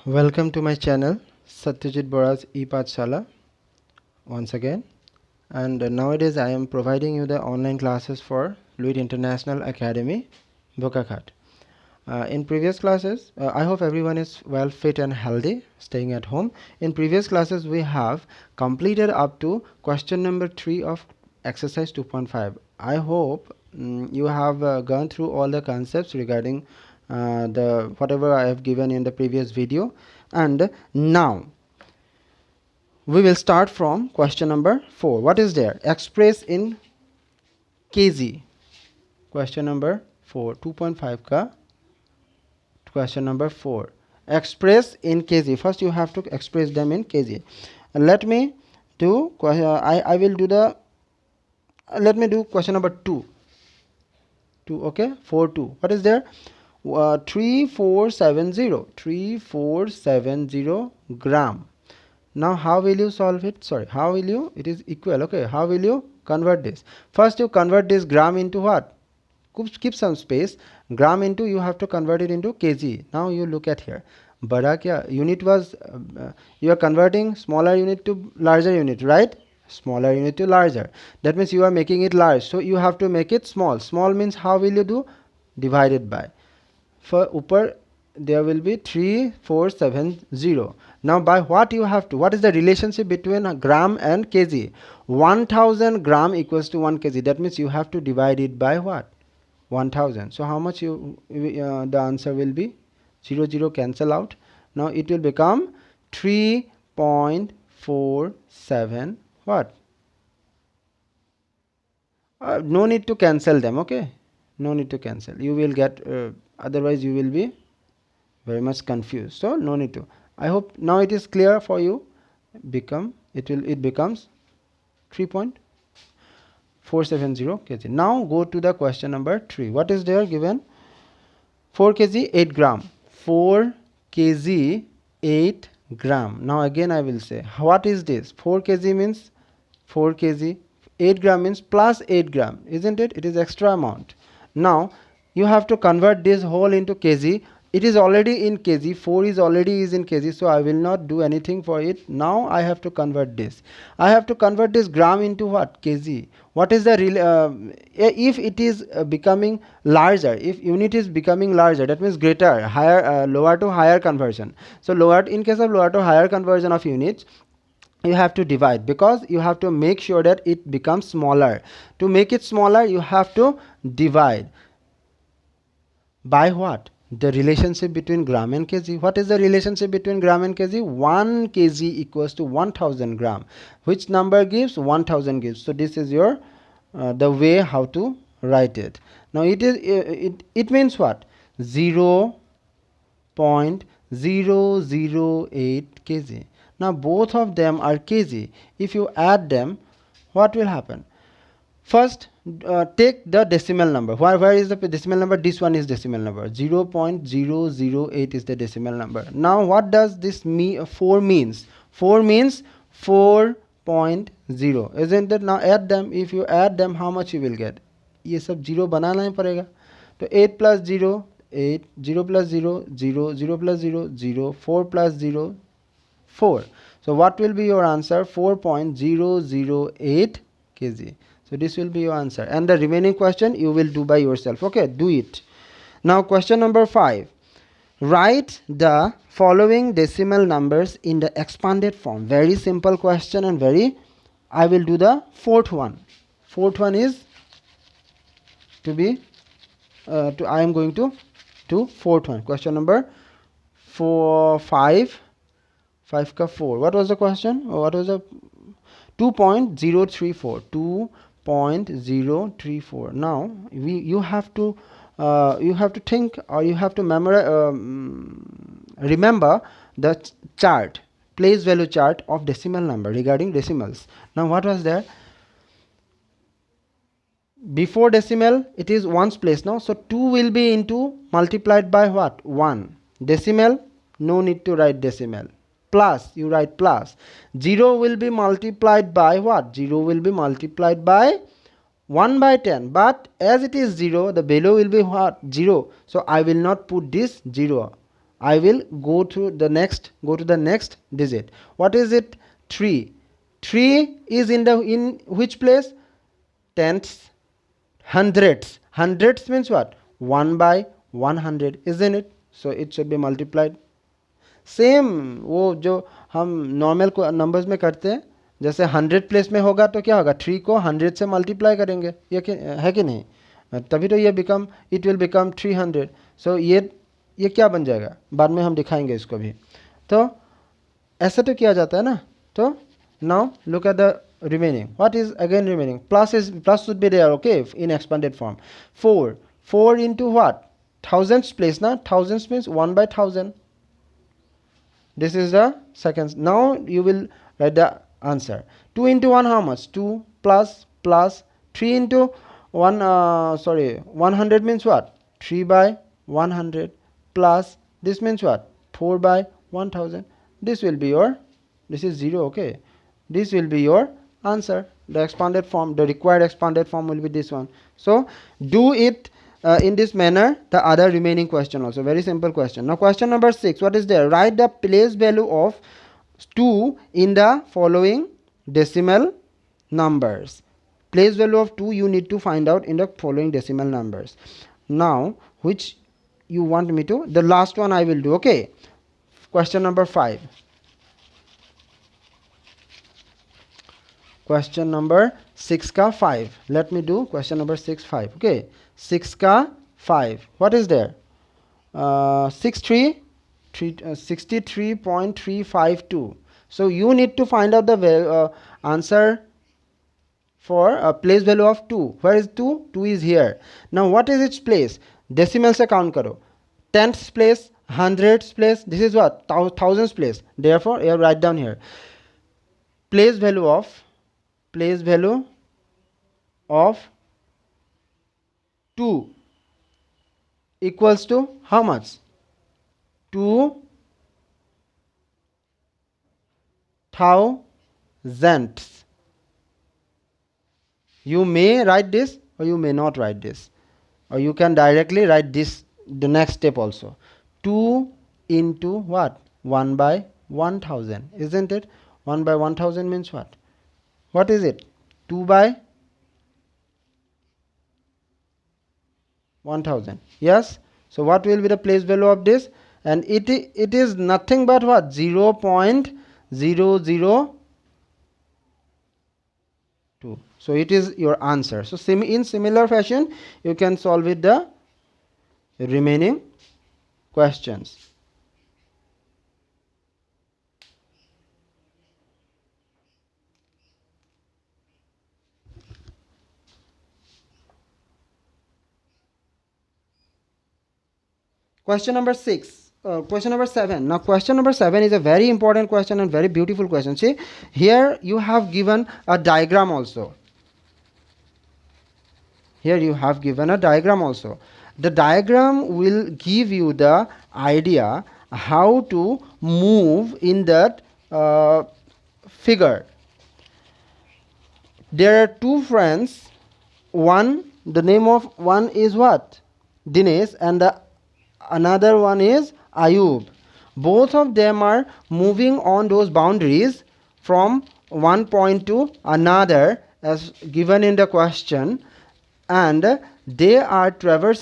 Welcome to my channel Satyajit Bora's ePathshala once again, and nowadays I am providing you the online classes for Fluid International Academy Bokakat. In previous classes, I hope everyone is well fit and healthy, staying at home. In previous classes we have completed up to question number 3 of exercise 2.5. I hope you have gone through all the concepts regarding the whatever I have given in the previous video, and now we will start from question number 4. What is there? Express in kg. Question number 4, 2.5 ka question number 4. Express in kg. First you have to express them in kg. Let me do I will do the let me do question number 2. Okay, 4.2. What is there? 3470 gram. Now how will you solve it? How will you, it is equal. Okay, how will you convert this? First you convert this gram into what? Keep some space. Gram into, you have to convert it into kg. Now you look at here, bada kya unit was you are converting smaller unit to larger unit, right? Smaller unit to larger, that means you are making it large, so you have to make it small. Small means how will you do? Divided by, for upper there will be 3470. Now by what you have to, what is the relationship between a gram and kg? 1000 gram equals to 1 kg, that means you have to divide it by what? 1000. So how much you the answer will be 0 cancel out. Now it will become 3.47 what? No need to cancel them. Okay, no need to cancel, you will get otherwise you will be very much confused, so no need to. I hope now it is clear for you. It becomes 3.470 kg. Now go to the question number 3. What is there given? 4 kg 8 gram. 4 kg 8 gram. Now again I will say, what is this? 4 kg means 4 kg, 8 gram means plus 8 gram, isn't it? It is extra amount. Now you have to convert this whole into kg. It is already in kg, 4 is already in kg, so I will not do anything for it. Now I have to convert this. I have to convert this gram into what? Kg. What is the if it is becoming larger, if unit is becoming larger, that means greater, higher, lower to higher conversion. So lower, in case of lower to higher conversion of units, you have to divide, because you have to make sure that it becomes smaller. To make it smaller, you have to divide by what? The relationship between gram and kg. What is the relationship between gram and kg? 1 kg equals to 1000 gram. Which number gives? 1000 gives. So this is your the way how to write it. Now it is it means what? 0.008 kg. Now both of them are kg. If you add them, what will happen? First take the decimal number. Where is the decimal number? This one is decimal number. 0.008 is the decimal number. Now what does this 4 means? 4 means 4.0, isn't it? Now add them. If you add them, how much you will get? ये सब 0 बनाना ही पड़ेगा. तो 8 plus 0 8, 0 plus 0 0, 0 plus 0 0, 4 plus 0 4. So what will be your answer? 4.008 kg. So this will be your answer, and the remaining question you will do by yourself. Okay, do it. Now question number 5. Write the following decimal numbers in the expanded form. Very simple question, and very, I will do the fourth one. Fourth one is to be I am going to do fourth one. Question number 5 ka 4. What was the question? What was the 2.034? 2.034. Now you have to think, or you have to memorize, remember the chart, place value chart of decimal number regarding decimals. Now what was there? Before decimal it is ones place. Now so 2 will be into multiplied by what? 1. Decimal, no need to write decimal. Plus, you write plus. 0 will be multiplied by what? 0 will be multiplied by 1 by 10. But as it is 0, the value will be what? 0. So I will not put this 0. I will go to the next digit. What is it? 3. 3 is in which place? Tenths, hundredths. Hundredths means what? 1 by 100, isn't it? So it should be multiplied. Same वो जो हम normal numbers में करते हैं, जैसे 100 place में होगा तो क्या होगा? 3 को 100 से मल्टीप्लाई करेंगे, ये है कि नहीं? तभी तो ये इट विल बिकम 300. सो ये क्या बन जाएगा? बाद में हम दिखाएंगे इसको भी. तो ऐसे तो किया जाता है ना. तो now look at the remaining. What is again remaining? Plus should be there, okay, in expanded form. 4 into what? Thousands place na. Thousands means 1 by 1000. This is the seconds. Now you will write the answer. 2 into 1 how much? 2 plus 3 into 100 means what? 3 by 100 plus this means what? 4 by 1000. This will be your, this is 0, okay. This will be your answer. The expanded form, the required expanded form will be this one. So do it in this manner the other remaining question also. Very simple question. Now question number 6, what is there? Write the place value of 2 in the following decimal numbers. Place value of 2 you need to find out in the following decimal numbers. Now which you want me to? The last one I will do, okay. Question number 5. Question number 6 ka 5. Let me do question number 6, 5. Okay. 6 ka 5. What is there? 63.352. So you need to find out the answer for a place value of 2. Where is 2? 2 is here. Now what is its place? Decimal se count karo. Tenths place, hundredths place. This is what? Thousands place. Therefore you write down here. Place value of 2 equals to how much? 2 thousandths. You may write this or you may not write this, or you can directly write this, the next step also. 2 into what? 1 by 1000, isn't it? 1 by 1000 means what? What is it? 2 by 1000. Yes. So what will be the place value of this? And it is nothing but what? 0.002. So it is your answer. So in similar fashion you can solve with the remaining questions. Question number 6. Question number 7. Now question number 7 is a very important question and very beautiful question. See, here you have given a diagram also. Here you have given a diagram also. The diagram will give you the idea how to move in that figure. There are two friends. The name of one is what? Dinesh, and the another one is Ayub. Both of them are moving on those boundaries from one point to another as given in the question, and they are covering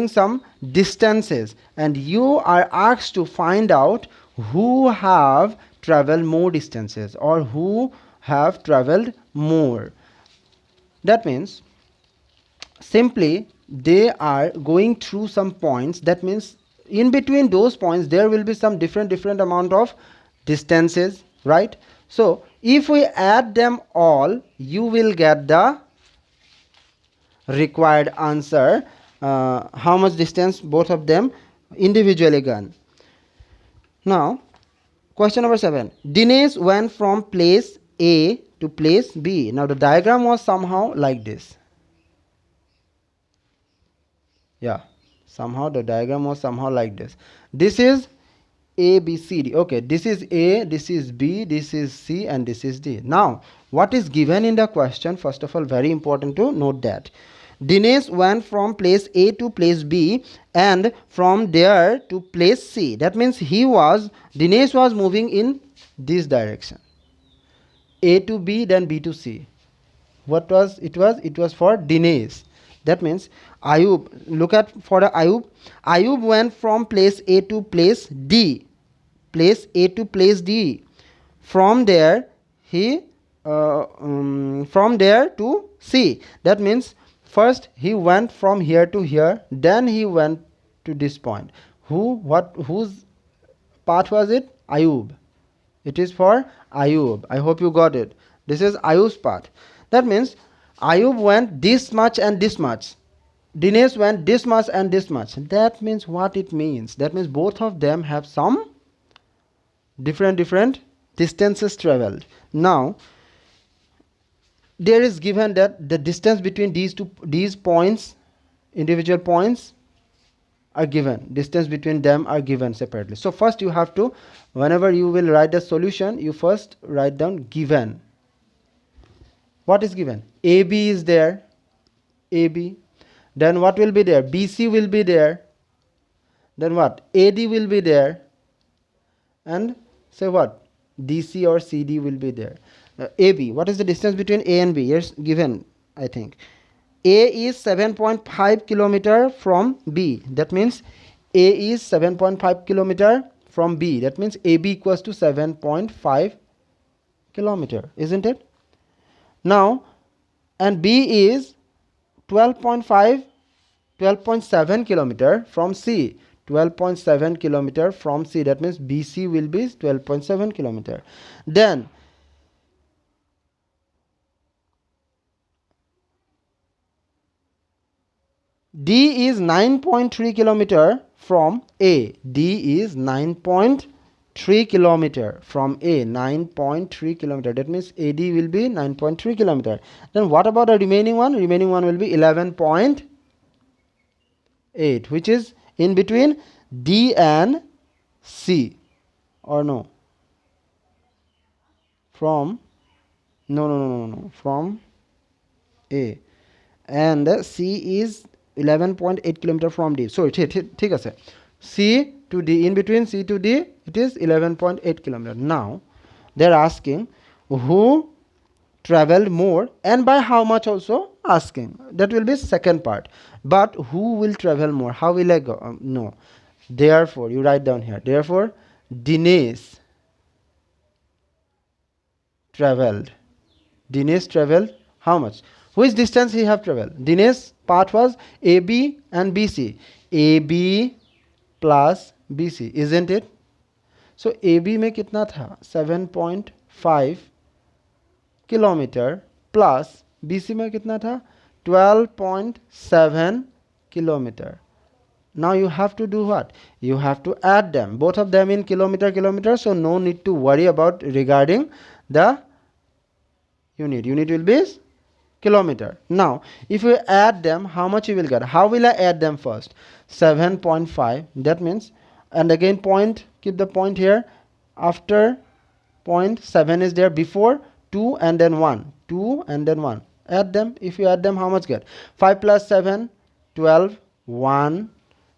some distances, and you are asked to find out who have traveled more distances or who have traveled more. That means simply they are going through some points. That means in between those points there will be some different amount of distances, right? So if we add them all, you will get the required answer, how much distance both of them individually gone. Now question number 7. Dinesh went from place A to place B. Now the diagram was somehow like this. Yeah, somehow the diagram was somehow like this. This is A, B, C, D. Okay, this is A, this is B, this is C, and this is D. Now what is given in the question? First of all, very important to note that Dinesh went from place A to place B and from there to place C. That means Dinesh was moving in this direction. A to B, then B to C. What was it? It was for Dinesh. That means Ayub. Look at for the Ayub. Ayub went from place A to place D. Place A to place D. From there from there to C. That means first he went from here to here, then he went to this point. Whose path was it? Ayub. It is for Ayub. I hope you got it. This is Ayub's path. That means Ayub went this much and this much. Dinesh went this much and this much. That means what it means? That means both of them have some different distances traveled. Now there is given that the distance between these points, individual points, are given. Distance between them are given separately. So first you have to, whenever you will write the solution, you first write down given. What is given? AB is there. AB. Then what will be there? BC will be there. Then what? AD will be there. And say what? DC or CD will be there. AB. What is the distance between A and B? Yes, given, I think. A is 7.5 kilometer from B. That means A is 7.5 kilometer from B. That means AB equals to 7.5 kilometer, isn't it? Now, and B is 12.7 kilometer from C. 12.7 kilometer from C. That means BC will be 12.7 kilometer. Then D is 9.3 kilometer from A. D is 9.3 kilometer from A. 9.3 kilometer. That means AD will be 9.3 kilometer. Then what about the remaining one? Remaining one will be 11.8, which is in between D and C, or no? From from A, and C is 11.8 kilometer from D. So ঠিক আছে, C to D, in between C to D, it is 11.8 kilometer. Now they are asking who traveled more and by how much, also asking. That will be second part. But who will travel more? How will I go? No. Therefore, you write down here. Therefore, Dinesh traveled. Dinesh traveled how much? Which distance he have traveled? Dinesh path was AB and BC. AB plus BC, isn't it? So AB में कितना था? 7.5 kilometre plus BC में कितना था? 12.7 kilometer. Now you have to do what? You have to add them, both of them in kilometer. So no need to worry about regarding the unit. Unit will be kilometer. Now if you add them, how much you will get? How will I add them first? 7.5. That means, and again point, keep the point here. After point, 7 is there, before 2 and then 1. 2 and then 1. Add them. If you add them, how much get? 5 plus 7, 12, 1.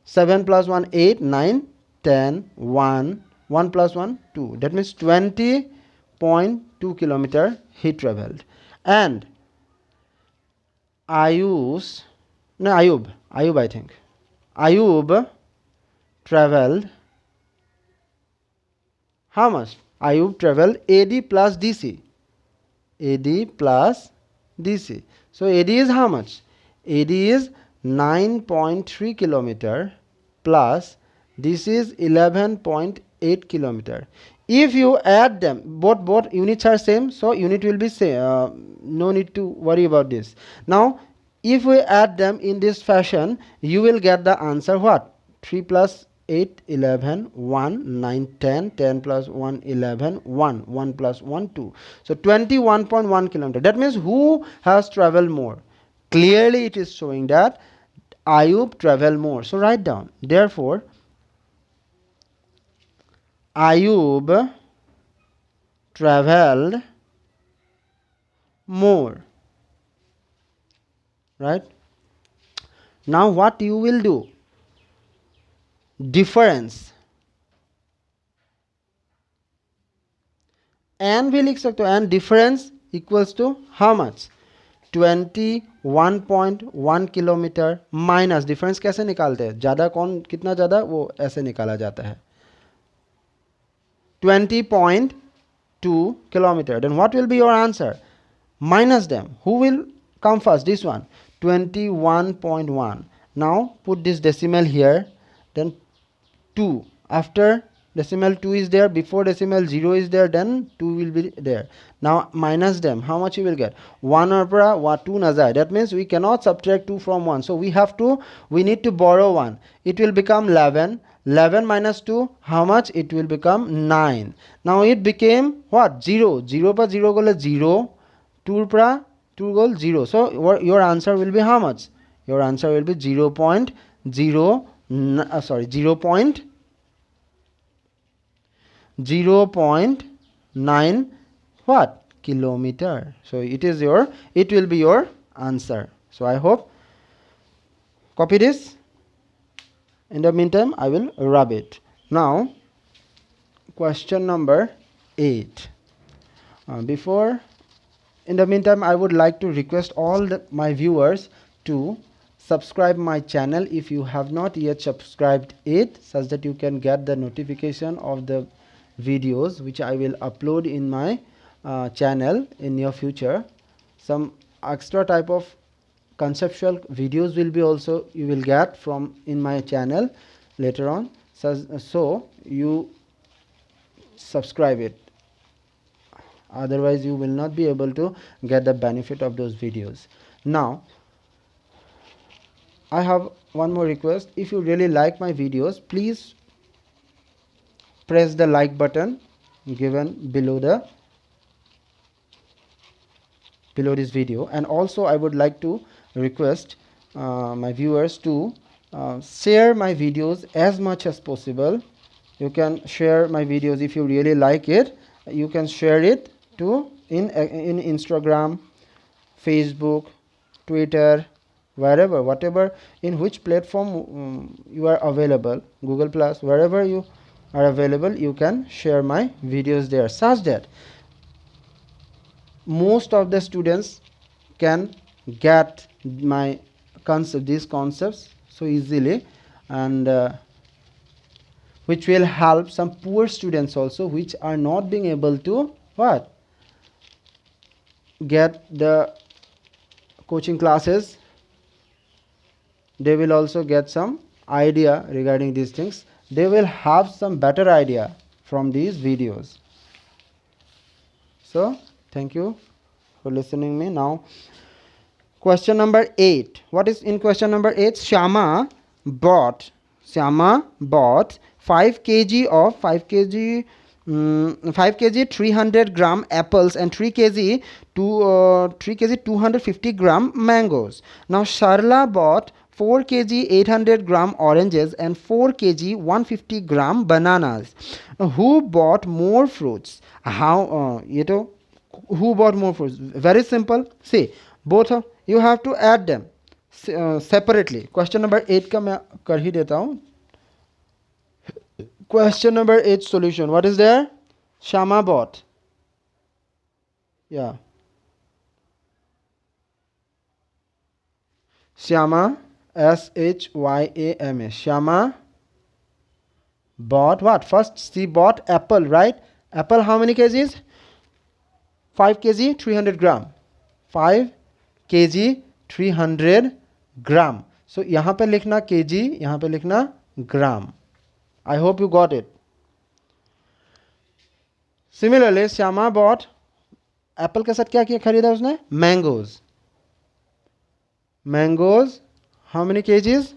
7 plus 1, 8, 9, 10, 1. 1 plus 1, 2. That means 20.2 kilometer he traveled. And Ayub, I think. Ayub traveled how much? Ayub traveled AD plus DC. AD plus DC. So AD is how much? AD is 9.3 kilometer plus this is 11.8 kilometer. If you add them, both units are same, so unit will be same. No need to worry about this. Now if we add them in this fashion, you will get the answer what? 3 plus 8, 11, 1, 9, 10, 10 plus 1, 11, 1, 1 plus 1, 2. So 21.1 kilometer. That means who has traveled more? Clearly it is showing that Ayub traveled more. So write down. Therefore, Ayub traveled more. Right? Now what you will do? Difference n भी लिख सकते हो, n difference equals to how much? 21.1 kilometre minus difference कैसे निकालते हैं? ज्यादा कौन कितना ज्यादा, वो ऐसे निकाला जाता है 20.2 kilometer. Then what will be your answer? Minus them. Who will come first? This one, 21.1. Now put this decimal here, then 2. After decimal 2 is there, before decimal 0 is there, then 2 will be there. Now minus them. How much you will get? 1 or 2 nazar. That means we cannot subtract 2 from 1. So we need to borrow 1. It will become 11. 11 minus 2, how much? It will become 9. Now it became what? 0. 0 per 0 goal 0. 2 per 2 goal 0. So your answer will be how much? Your answer will be 0.9 what? Kilometer. So it will be your answer. So I hope copy this. In the meantime, I will rub it. Now, question number 8. In the meantime, I would like to request all my viewers to subscribe my channel if you have not yet subscribed it, such that you can get the notification of the videos which I will upload in my channel in near future. Some extra type of conceptual videos will be also you will get from in my channel later on, so you subscribe it, otherwise you will not be able to get the benefit of those videos. Now I have one more request. If you really like my videos, please press the like button given below this video, and also I would like to request my viewers to share my videos as much as possible. You can share my videos if you really like it. You can share it to in Instagram, Facebook, Twitter, wherever, whatever, in which platform you are available, Google Plus, wherever you are available, you can share my videos there, such that most of the students can get my these concepts so easily, and which will help some poor students also, which are not being able to what? Get the coaching classes. They will also get some idea regarding these things. They will have some better idea from these videos. So thank you for listening me. Now question number 8. What is in question number 8? Shama bought 5 kg of 5 kg 300 gram apples and 3 kg 250 gram mangoes. Now Sharla bought 4 kg 800 gram oranges and 4 kg 150 gram bananas. Who bought more fruits? How who bought more fruits? Very simple. See, both of you have to add them separately. Question number 8 का मैं कर ही देता हूँ. Question number 8 solution. What is there? Shama bought. Yeah. Shama, S-H-Y-A-M-A. Shama bought what? First she bought apple, right? Apple how many kgs? 5 kg 300 gram. 5 kg 300 gram. So यहाँ पे लिखना kg, यहाँ पे लिखना gram. I hope you got it. Similarly, Shama bought apple के साथ क्या किया खरीदा उसने? Mangoes. Mangoes, how many kgs?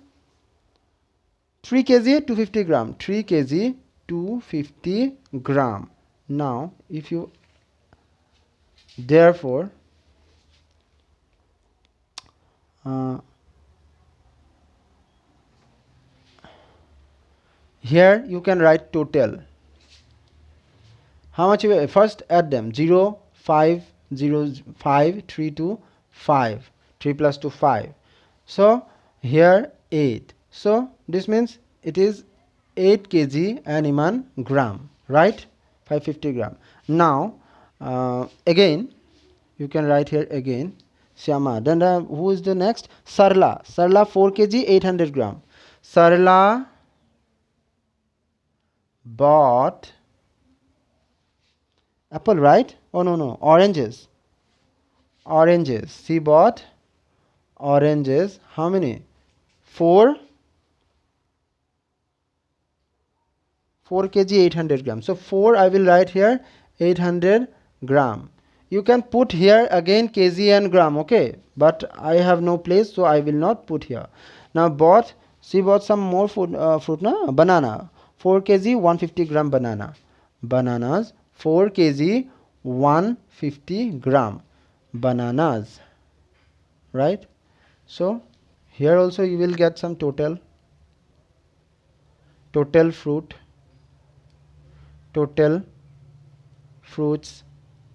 3 kg 250 gram. 3 kg 250 gram. Now, if you therefore here you can write total. How much you will first add them? 0 5 0 5 3 2 5. 3 plus 2 5. So here 8. So this means it is 8 kg and iman gram, right? 550 gram. Now again you can write here again Syama. Then who is the next? Sarla. Sarla 4 kg 800 gram. Sarla bought apple, right? Oh no, oranges. Oranges. She bought oranges. How many? 4 kg 800 gram. So 4 I will write here 800 gram. You can put here again kg and gram, okay, but I have no place, so I will not put here. Now she bought some more fruit na? Banana 4 kg 150 gram banana. Bananas 4 kg 150 gram bananas, right? So here also you will get some total fruits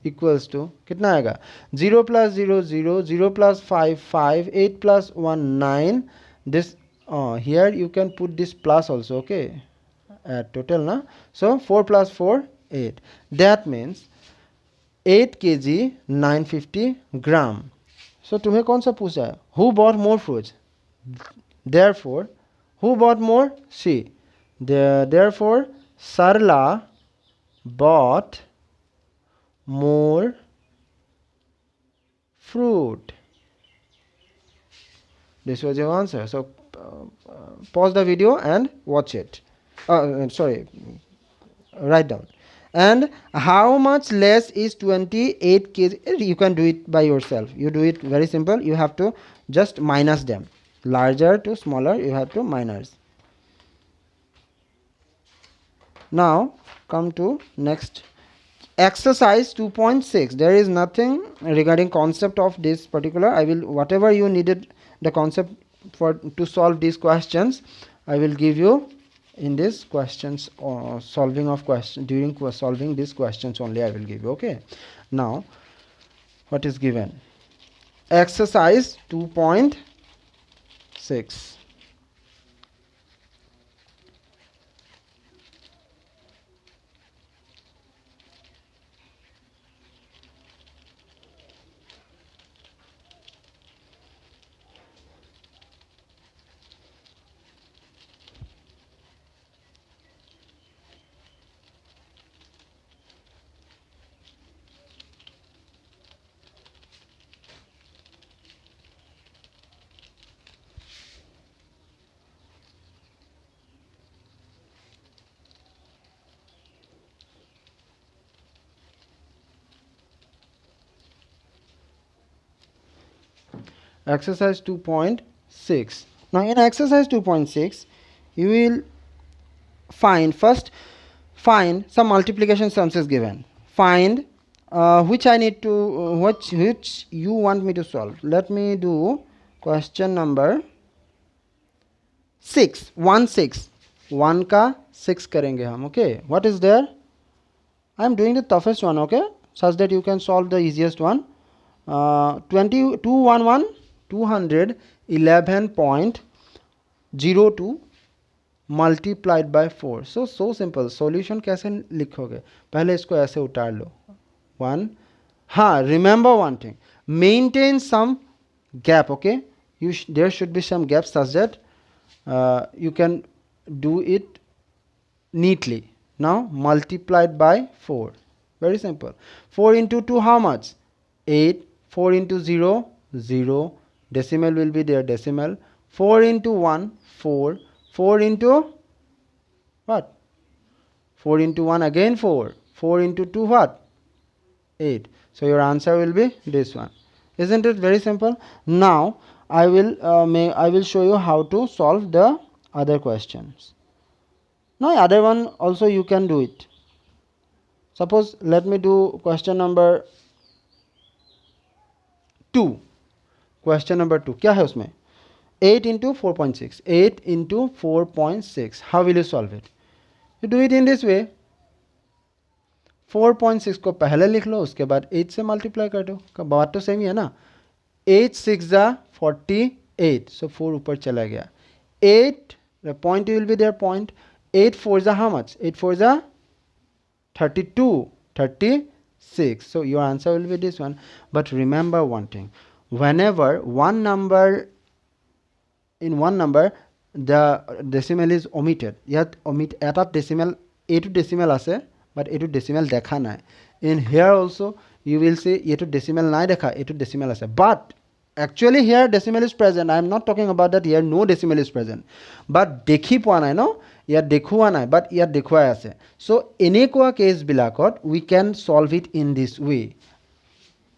equals to कितना आएगा 0 plus 0 0 0 plus 5 5 8 plus 1 9. This here you can put this plus also, okay, total na. So 4 plus 4 8. That means 8 kg 950 gram. So तुम्हें कौन सा पूछा है? Who bought more fruits? Therefore who bought more? She. Therefore Sarla bought more fruit. This was your answer. So pause the video and watch it. Sorry, write down. And how much less is 28 kg? You can do it by yourself. You do it very simple. You have to just minus them. Larger to smaller, you have to minus. Now come to next exercise 2.6. There is nothing regarding concept of this particular. I will, whatever you needed the concept for to solve these questions, I will give you in this questions or solving of question during solving these questions only I will give you, okay. Now what is given? Exercise 2.6. Exercise 2.6. Now in exercise 2.6 you will find some multiplication sums is given. Find which I need to which you want me to solve. Let me do question number 6. 1 6 1 का 6 करेंगे हम, okay. What is there? I am doing the toughest one, okay, such that you can solve the easiest one. 211.02 multiplied by 4. So simple. Solution कैसे लिखोगे? पहले इसको ऐसे उतार लो 1. हाँ, remember one thing, maintain some gap, okay. There should be some gap such that you can do it neatly. Now multiplied by 4, very simple. 4 into 2 how much? 8. 4 into 0 0, decimal will be there, decimal. 4 into 1 4. 4 into what? 4 into 1 again 4. 4 into 2 what? 8. So your answer will be this one. Isn't it very simple? Now I will show you how to solve the other questions. Now other one also you can do it. Suppose let me do question number 2. Question number 2 क्या है उसमें? 8 into 4.6. 8 into 4.6. How will you solve it? You do it in this way. 4.6 को पहले लिख लो, उसके बाद 8 से multiply कर दो. बात तो सेम ही है ना. 8 6 जा 48. 8, so 4 ऊपर चला गया. 8, the point will be there, point. 8 4 is how much? 8 4 is 32, 36. So your answer will be this one. But remember one thing, whenever one number, in one number the decimal is omitted, yet omit eta decimal, a2 decimal ase, but a2 decimal dekha nai. In here also you will see a2 decimal nai dekha, a2 decimal ase, but actually here decimal is present. I am not talking about that here no decimal is present, but dekhi poa nai, no, ইয়াত দেখুৱা নাই, but ইয়াত দেখুৱাই আছে. So এনেকুৱা case বিলাকত we can solve it in this way.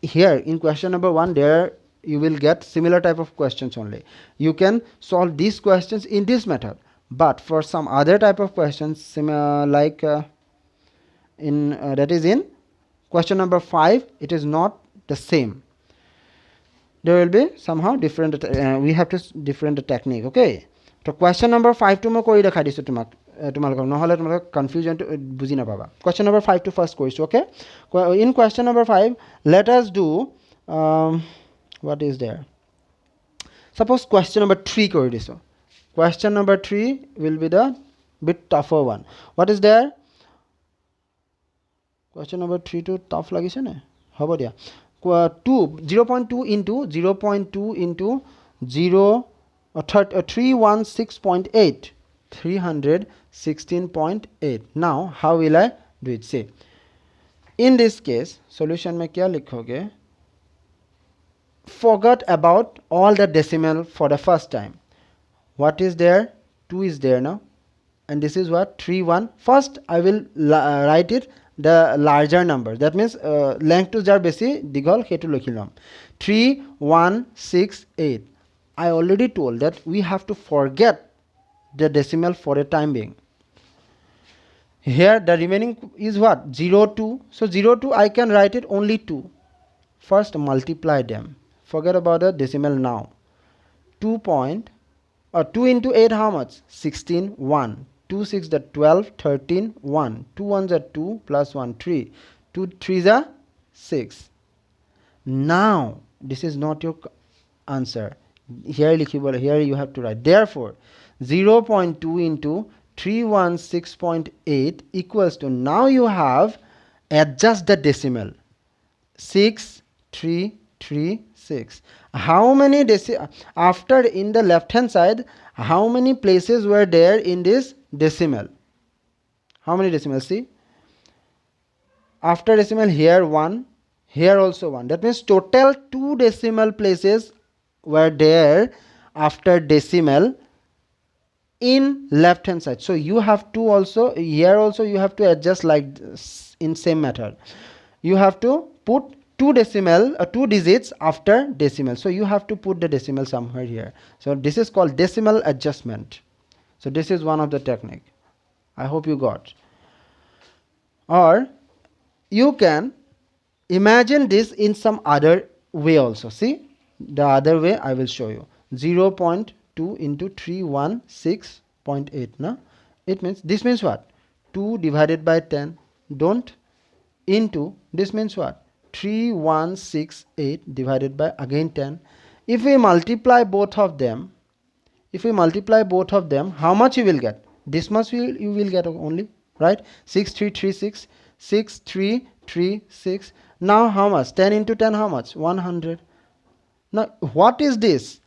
Here in question number 1 there you will get similar type of questions only. You can solve these questions in this method, but for some other type of questions like that is in question number 5, it is not the same. There will be somehow different, we have to different technique. Okay, so question number 5 to মই কৰি দেখাই দিছো তোমাক, তোমালোকক নহলে তোমালোক confusion বুজি নাপাবা. Question number 5 to first কৰিছো. Okay, in question number 5 let us do what is there, suppose question number 3 কৰি দিছো. Question number 3 will be the bit tougher one. What is there? Question number 3 to tough লাগিছে নে? হ'ব দিয়া. 0.2 into 316.8, 316.8. now how will I do it? See, in this case solution में क्या लिखोगे? Forget about all the decimal for the first time. What is there? 2 is there now, and this is what? 3 1. First I will write it the larger number, that means length to jar besi dighol hetu likhilom. 3 1 6 8. I already told that we have to forget the decimal for a time being. Here the remaining is what? 0 2. So 0 2 I can write it only 2. First multiply them, forget about the decimal now. 2 into 8 how much? 16 1. 2 6 the 12 13 1. 2 1s are 2 plus 1 3. 2 3s are 6. Now this is not your answer. Here you have to write. Therefore 0.2 into 316.8 equals to, now you have adjust the decimal, 6336. How many after in the left hand side, how many places were there in this decimal? How many decimals? See, after decimal here 1, here also 1. That means total 2 decimal places were there after decimal in left hand side. So you have to also, here also you have to adjust like this, in same method. You have to put 2 digits after decimal. So you have to put the decimal somewhere here. So this is called decimal adjustment. So this is one of the technique. I hope you got. Or you can imagine this in some other way also. See, the other way I will show you. 0.2 into 316.8. Now it means, this means what? 2 divided by 10. Don't into, this means what? 3168 divided by again 10. If we multiply both of them, how much you will get? This much you will get only, right? 6336, 6336. Now how much? 10 into 10 how much? 100. Now what is this?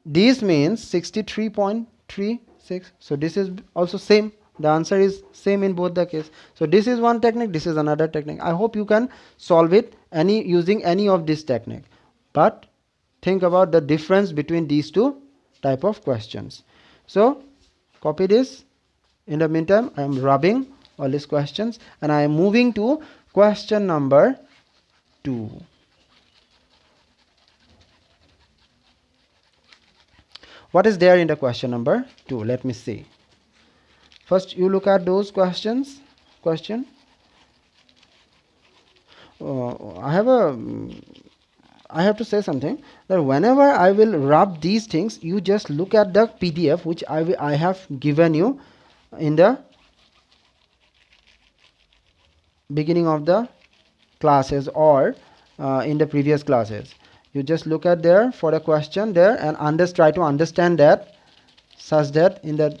This means 63.36. So this is also same. The answer is same in both the case. So this is one technique, this is another technique. I hope you can solve it using any of this technique. But think about the difference between these two type of questions. So copy this. In the meantime, I am rubbing all these questions and I am moving to question number 2. What is there in the question number 2? Let me see. First you look at those questions. I have to say something, that whenever I will rub these things, you just look at the PDF which I have given you in the beginning of the classes or in the previous classes. You just look at there for a question there and try to understand that, such that in that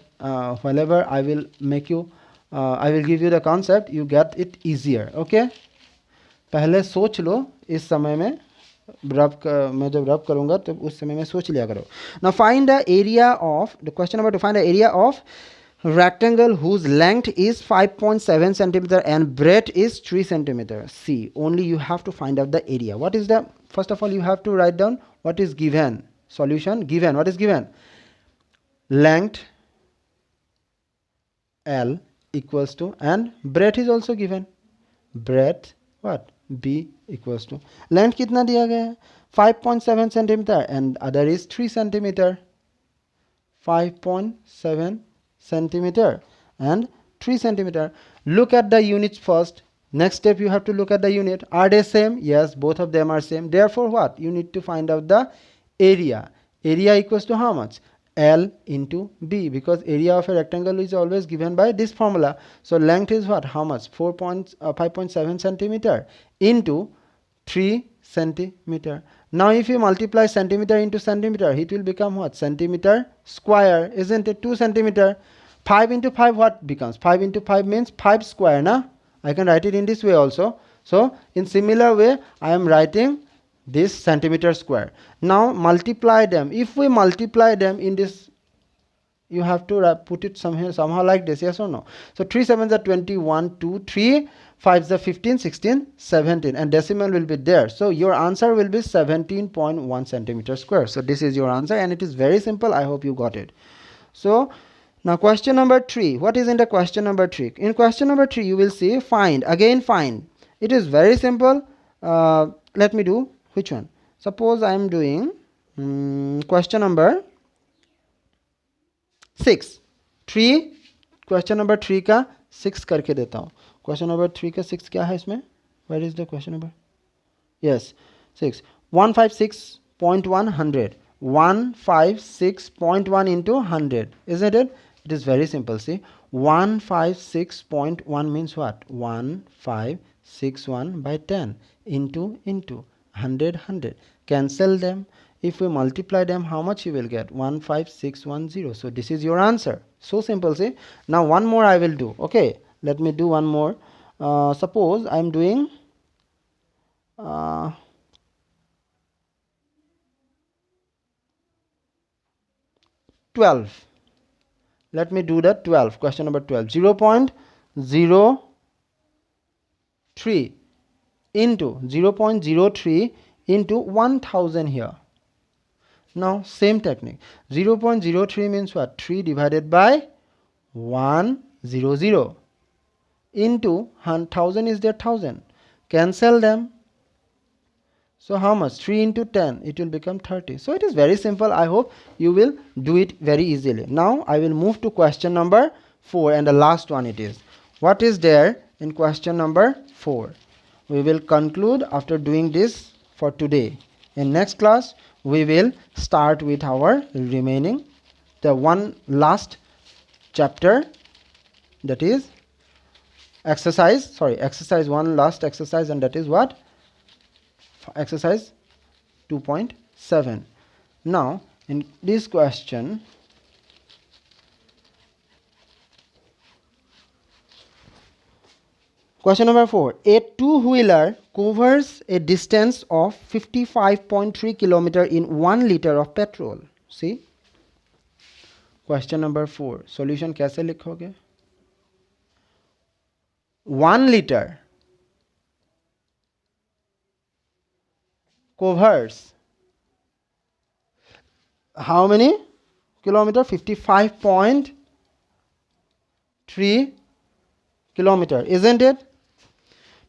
whenever I will make you I will give you the concept, you get it easier. Okay, पहले सोच लो इस समय में मैं जब रब करूंगा तो उस समय में सोच लिया करो. Now find the area of the question number to find the area of rectangle whose length is 5.7 centimeter and breadth is 3 centimeter. See, only you have to find out the area. What is the, first of all you have to write down what is given. Solution given. What is given? Length L equals to, and breadth is also given. Breadth what? B equals to, length कितना दिया गया है? 5.7 centimeter and other is 3 centimeter. 5.7 centimeter and 3 centimeter. Look at the units first. Next step you have to look at the unit. Are they same? Yes, both of them are same. Therefore what? You need to find out the area. Area equals to how much? L into B, because area of a rectangle is always given by this formula. So length is what? How much? 5.7 centimeter into 3 centimeter. Now if you multiply centimeter into centimeter, it will become what? Centimeter square, isn't it? 2 centimeter. 5 into 5 what becomes? 5 into 5 means 5 square, na? I can write it in this way also. So in similar way I am writing this centimeter square. Now multiply them. If we multiply them in this, you have to put it somehow like this, yes or no? So 3 7s are 21, 2, 3 5s are 15, 16, 17, and decimal will be there. So your answer will be 17.1 centimeter square. So this is your answer, and it is very simple. I hope you got it. So now question number 3. What is in the question number 3? In question number 3 you will see find. Again find. It is very simple. Let me do which one? Suppose I am doing question number 6. 3 question number 3 का 6 करके देता हूँ. Question number 3 का 6 क्या है इसमें? Where is the question number? Yes, 6. 156.1 100. 156.1 into 100, isn't it? It is very simple. See, 156.1 means what? 1561 by 10 into 100. Cancel them. If we multiply them, how much you will get? 15610. So this is your answer. So simple. See, now one more I will do. Okay, let me do one more. Suppose I am doing 12. Let me do that 12. Question number 12. 0.03 into 0.03 into 1000 here. Now same technique. 0.03 means what? 3 divided by 100 into 1000 is there 1000. Cancel them. So how much? 3 into 10, it will become 30. So it is very simple. I hope you will do it very easily. Now I will move to question number 4, and the last one it is. What is there in question number 4? We will conclude after doing this for today. In next class we will start with our remaining one last chapter, that is exercise, one last exercise, and that is what? Exercise 2.7. Now in this question, question number 4. A two-wheeler covers a distance of 55.3 km in 1 liter of petrol. See, question number 4. Solution कैसे लिखोगे? 1 liter covers how many kilometer? 55.3 kilometer, isn't it?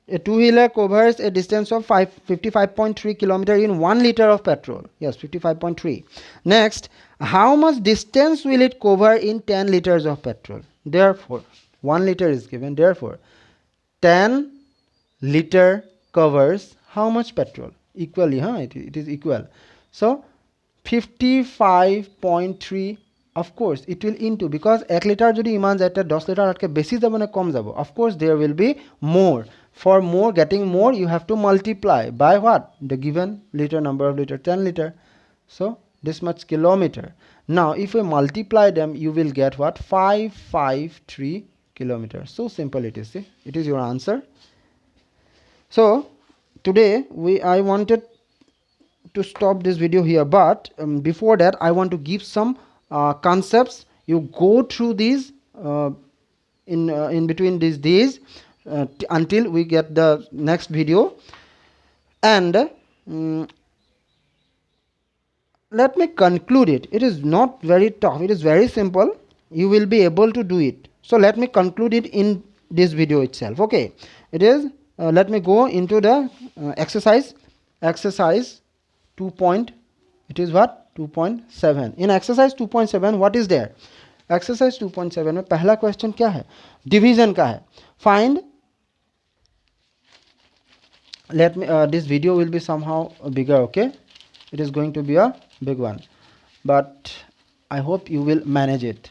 A two-wheeler covers a distance of 55.3 kilometer in 1 liter of petrol. Yes, 55.3. Next, how much distance will it cover in 10 liters of petrol? Therefore, 1 liter is given. Therefore, 10 liter covers how much petrol? Equally, it is equal. So 55.3, of course it will into, because 1 liter jodi iman jay 10 liter atke beshi jabo na kom jabo, of course there will be more. For more, getting more, you have to multiply by what? The given liter, number of liter, 10 liter. So this much kilometer. Now if we multiply them, you will get what? 553 kilometers. So simple it is. See, it is your answer. So today I wanted to stop this video here, but before that I want to give some concepts. You go through these in between these days until we get the next video, and let me conclude it. It is not very tough, it is very simple. You will be able to do it. So let me conclude it in this video itself. Okay, it is let me go into the exercise 2. It is what? 2.7. in exercise 2.7 what is there? Exercise 2.7 में पहला question क्या है? Division का है. Find, let me this video will be somehow bigger. Okay, it is going to be a big one, but I hope you will manage it.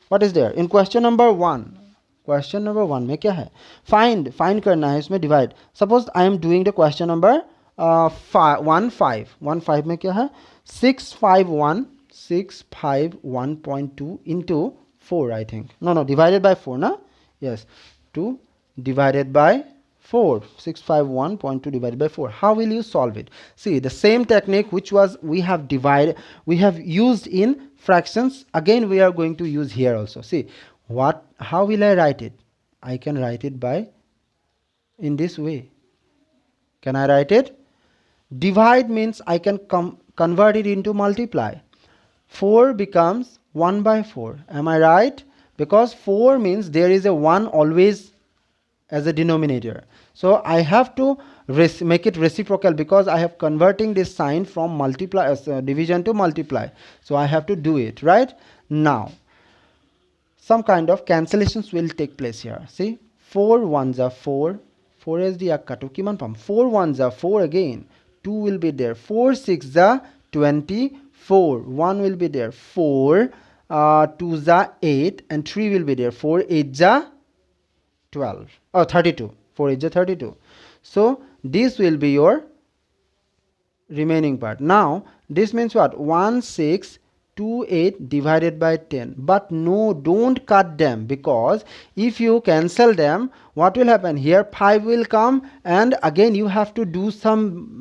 What is there in question number 1? Question number 1 में क्या है? Find करना है, इसमें divide. Suppose I am doing the question number 15 में क्या है? 651.2 into 4, I think. No, divided by 4, na? Yes, 2 divided by 4. 651.2 divided by 4. How will you solve it? See, the same technique which was we have used in fractions, again we are going to use here also. See, how will I write it? I can write it by in this way. Can I write it? Divide means I can convert it into multiply. 4 becomes 1 by 4. Am I right? Because 4 means there is a 1 always as a denominator. So I have to make it reciprocal, because I have converting this sign from multiply as division to multiply. So I have to do it, right? Now some kind of cancellations will take place here. See, 4 1s are 4. 4 is the akatu kiman pam. 4 1s are 4 again. 2 will be there. 4 6s are 24. 1 will be there. 4 2s are 8, and 3 will be there. 4 8s are 12. Oh, 32. 4 8s are 32. So this will be your remaining part. Now this means what? 1628 divided by 10. But no, don't cut them, because if you cancel them, what will happen? Here 5 will come, and again you have to do some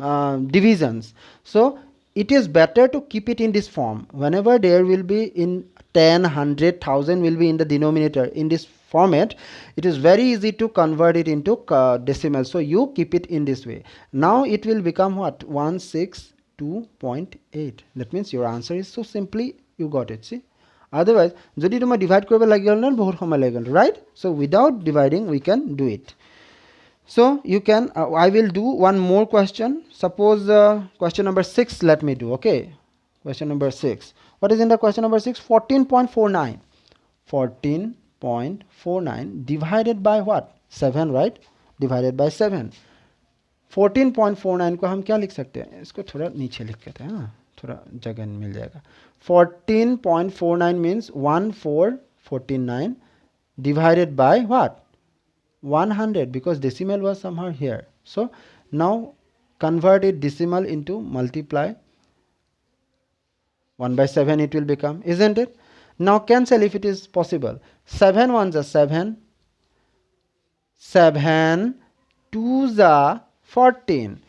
divisions. So it is better to keep it in this form. Whenever there will be in 10, 100, 1000 will be in the denominator in this format, it is very easy to convert it into decimal. So you keep it in this way. Now it will become what? 162.8. That means your answer is so simply you got it. See, otherwise jodi tuma divide koriba lagil na bahut somoy lagil, right? So without dividing we can do it. So you can I will do one more question. Suppose question number 6 let me do. Okay, question number 6. What is in the question number 6? 14.49. 14.49 divided by what? 7, right? Divided by 7. 14.49 को हम क्या लिख सकते हैं? इसको थोड़ा नीचे लिख देते हैं, थोड़ा जगह मिल जाएगा. 14.49 means 1449 divided by what? 100, because decimal was somehow here. So now convert it decimal into multiply. 1 by 7 it will become, isn't it? Now cancel if it is possible. 7 1s are 7. 7 2s are 14.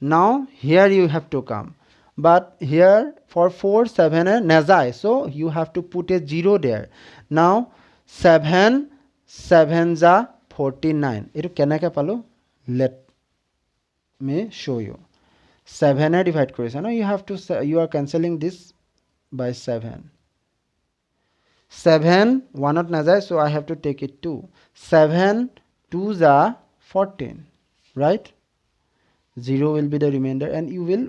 Now here you have to come, but here for 4 7 nazai, so you have to put a 0 there. Now 7 7s are 49. It kenaka palo? Let me show you. 7 divide korise na, you have to you are cancelling this by 7. 7 1 not nazai, so I have to take it 2. 7 2s are 14, right? 0 will be the remainder, and you will